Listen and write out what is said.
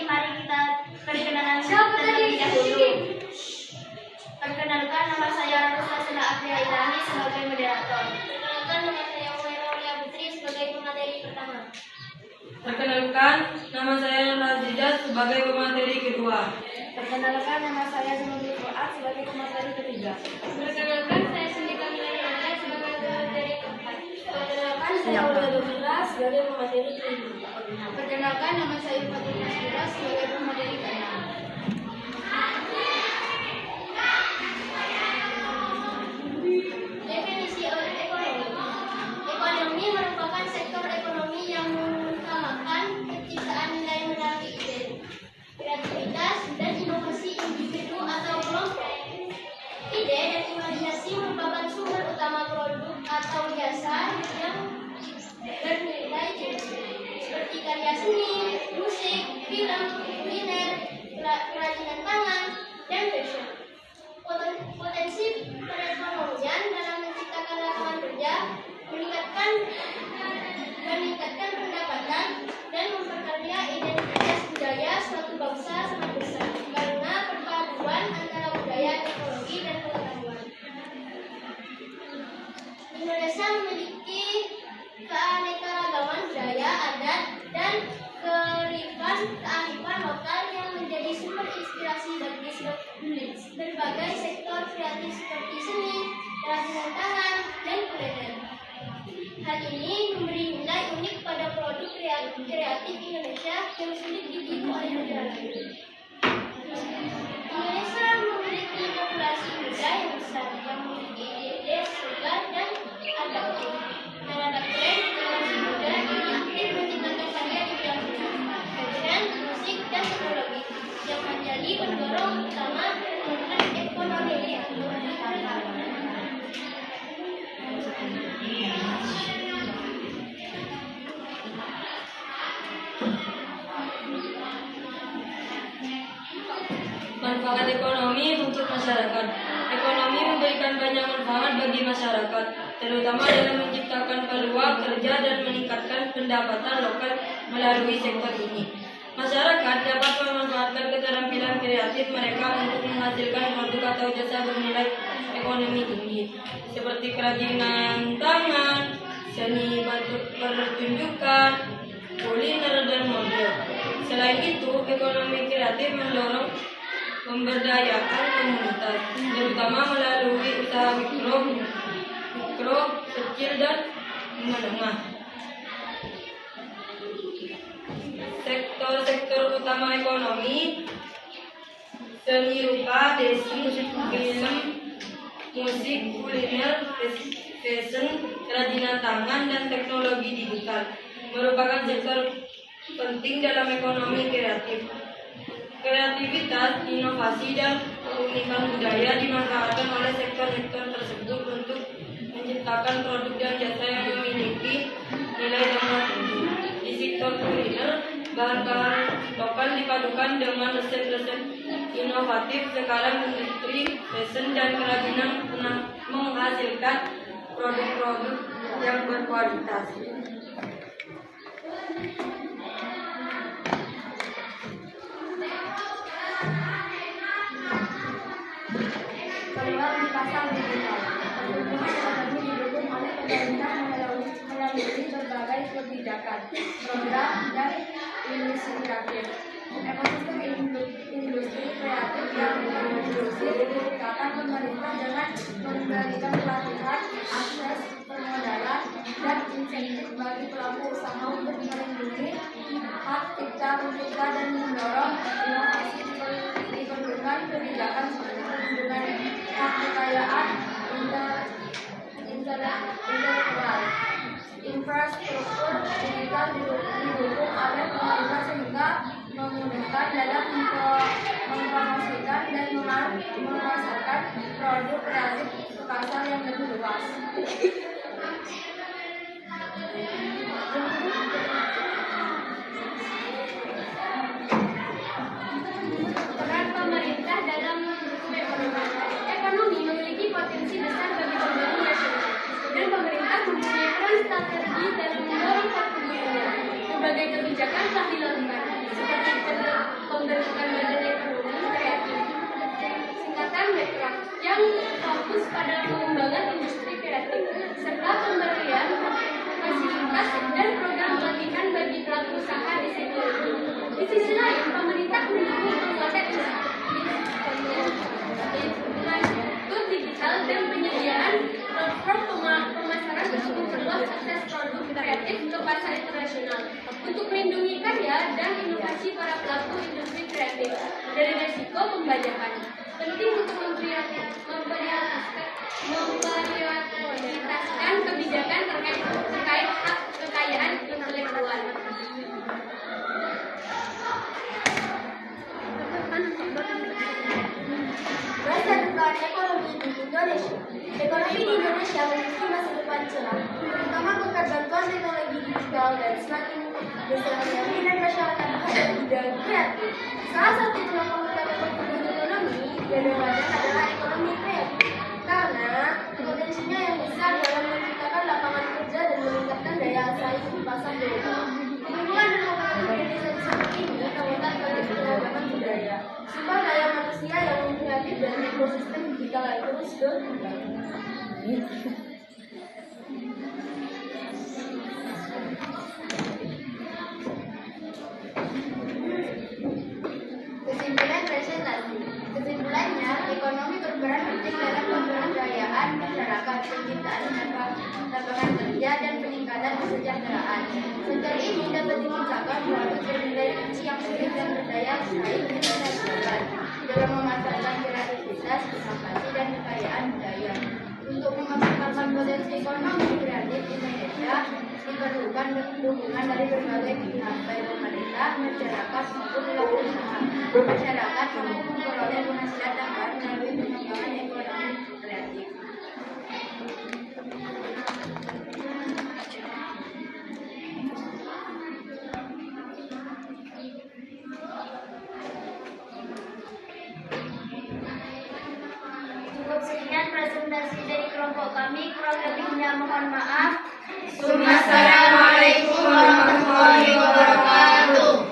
mari kita perkenalan terlebih dahulu. Perkenalkan, nama saya Rustasena Afia Ilahi sebagai moderator. Perkenalkan, nama saya Umaira Aulia Putri sebagai pemateri pertama. Perkenalkan, nama saya Razida sebagai pemateri kedua. Perkenalkan, nama saya Zunubi Fuad sebagai pemateri ketiga. Perkenalkan, saya Sindika Milaya sebagai pemateri keempat. Perkenalkan, saya Uda Domira sebagai pemateri kelima. Perkenalkan, nama saya Fatul Masira sebagai pemateri keenam. Definisi ekonomi. Ekonomi merupakan sektor ekonomi yang mengutamakan penciptaan nilai melalui ide, kreativitas, dan inovasi individu atau kelompok. Ide dan imajinasi merupakan sumber utama produk atau jasa yang bernilai tinggi, seperti karya seni, musik, film, kuliner, kerajinan tangan, dan fashion. Potensi perekonomian dalam menciptakan lapangan kerja, meningkatkan pendapatan, dan memperkaya identitas budaya suatu bangsa sangat besar karena perpaduan antara budaya, teknologi, dan pengetahuan. Indonesia memiliki keanekaragaman budaya, adat, dan kearifan lokal yang menjadi sumber inspirasi bagi berbagai sektor kreatif seperti seni, kerajinan tangan, dan kuliner. Hal ini memberi nilai unik pada produk kreatif Indonesia yang sulit ditiru oleh negara lain. Indonesia memiliki populasi muda yang besar yang memiliki ide-ide segar dan adaptif. Terhadap tren generasi muda ini aktif menciptakan karya di bidang fashion, musik, dan teknologi yang menjadi pendorong utama pertumbuhan ekonomi. Manfaat ekonomi untuk masyarakat. Ekonomi memberikan banyak manfaat bagi masyarakat, terutama dalam menciptakan peluang kerja dan meningkatkan pendapatan lokal melalui sektor ini. Masyarakat dapat memanfaatkan keterampilan kreatif mereka untuk menghasilkan produk atau jasa bernilai ekonomi tinggi, seperti kerajinan tangan, seni pertunjukan, kuliner, dan model. Selain itu, ekonomi kreatif mendorong memberdayakan komunitas, terutama melalui usaha mikro, kecil, dan menengah. Sektor-sektor utama ekonomi: seni rupa, desain, film, musik, kuliner, fashion, kerajinan tangan, dan teknologi digital merupakan sektor penting dalam ekonomi kreatif. Kreativitas, inovasi, dan keunikan budaya dimanfaatkan oleh sektor-sektor tersebut untuk menciptakan produk dan jasa yang memiliki nilai tambah tinggi. Di sektor kuliner, bahan-bahan lokal dipadukan dengan resep-resep inovatif. Sekarang industri fashion dan kerajinan menghasilkan produk-produk yang berkualitas. Peluang di pasar digital. Pertumbuhan ekonomi didukung oleh pemerintah melalui berbagai kebijakan, program, dan inisiatif. Ekosistem industri kreatif yang berinklusi ditingkatkan pemerintah dengan memberikan pelatihan, akses permodalan, dan insentif bagi pelaku usaha untuk melindungi hak cipta pencipta dan mendorong inovasi. Diperlukan kebijakan seperti perlindungan hak kekayaan intelektual. Infrastruktur digital didukung oleh pemerintah sehingga memudahkan dalam mempromosikan dan memasarkan produk kreatif ke pasar yang lebih luas. Peran pemerintah dalam mendukung ekonomi memiliki potensi besar bagi pembangunan nasional, dan pemerintah mempunyai peran strategi dalam mendorong pertumbuhan. Berbagai kebijakan telah dilakukan, seperti untuk melindungi karya dan inovasi para pelaku industri kreatif dari resiko pembajakan. Penting untuk memprioritaskan kebijakan terkait hak kekayaan intelektual. Masa depan ekonomi di Indonesia. Ekonomi di Indonesia memiliki masa depan cerah, terutama berkat bantuan teknologi digital dan semakin besarnya minat masyarakat terhadap bidang kreatif. Salah satu penopang utama pertumbuhan ekonomi kadang-kadang adalah ekonomi kreatif, karena potensinya yang besar dalam menciptakan lapangan kerja dan meningkatkan daya saing di pasar global. Hubungan dan kompetitif Indonesia seperti ini terletak pada keragaman budaya, sumber daya manusia yang kreatif dan ekosistem digital yang terus berkembang. Kesimpulan presentasi. Kesimpulannya, ekonomi berperan penting dalam pemberdayaan masyarakat, penciptaan lapangan kerja, dan peningkatan kesejahteraan. Sektor ini dapat diucapkan melalui berbagai fungsi yang sulit dan berdaya saing internasional dalam memanfaatkan kreativitas, inovasi, dan kekayaan budaya. Untuk memaksimalkan potensi ekonomi kreatif Indonesia, diperlukan dukungan dari berbagai pihak, baik pemerintah, masyarakat, maupun pelaku usaha. Masyarakat mampu memperoleh penghasilan tambahan melalui pengembangan ekonomi kreatif. Cukup sekian presentasi dari kelompok kami, kurang lebihnya mohon maaf. Wassalamualaikum warahmatullahi wabarakatuh.